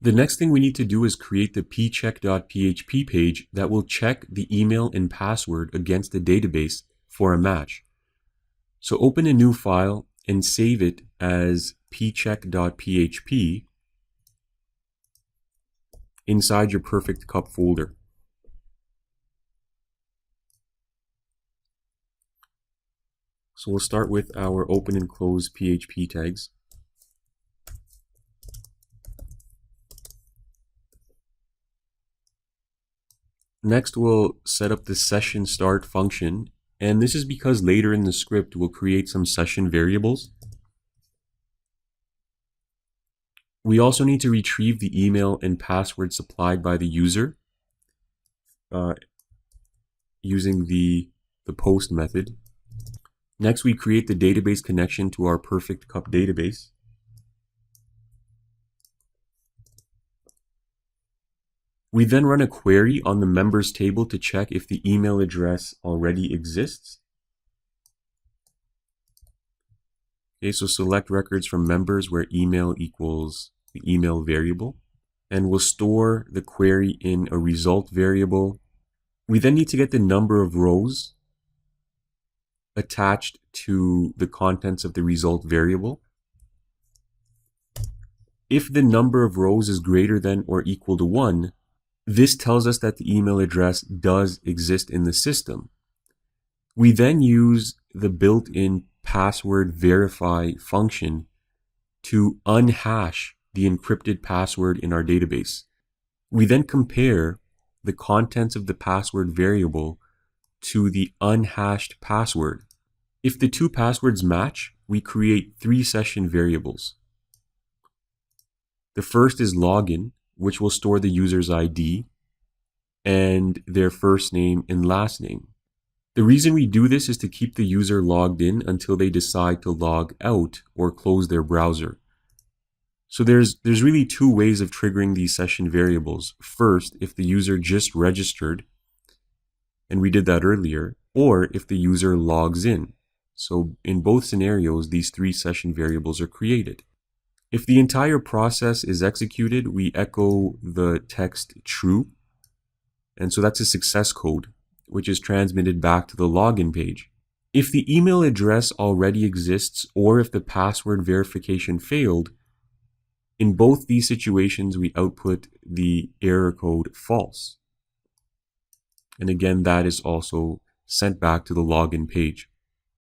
The next thing we need to do is create the pcheck.php page that will check the email and password against the database for a match. So open a new file and save it as pcheck.php inside your Perfect Cup folder. So we'll start with our open and close PHP tags. Next, we'll set up the session start function, and this is because later in the script we'll create some session variables. We also need to retrieve the email and password supplied by the user using the post method. Next, we create the database connection to our Perfect Cup database. We then run a query on the members table to check if the email address already exists. Okay, so select records from members where email equals the email variable, and we'll store the query in a result variable. We then need to get the number of rows attached to the contents of the result variable. If the number of rows is greater than or equal to 1, this tells us that the email address does exist in the system. We then use the built-in password verify function to unhash the encrypted password in our database. We then compare the contents of the password variable to the unhashed password. If the two passwords match, we create 3 session variables. The first is login, which will store the user's ID and their first name and last name. The reason we do this is to keep the user logged in until they decide to log out or close their browser. So there's really 2 ways of triggering these session variables. First, if the user just registered, and we did that earlier, or if the user logs in. So in both scenarios, these 3 session variables are created. If the entire process is executed, we echo the text true. And so that's a success code, which is transmitted back to the login page. If the email address already exists, or if the password verification failed, in both these situations, we output the error code false. And again, that is also sent back to the login page.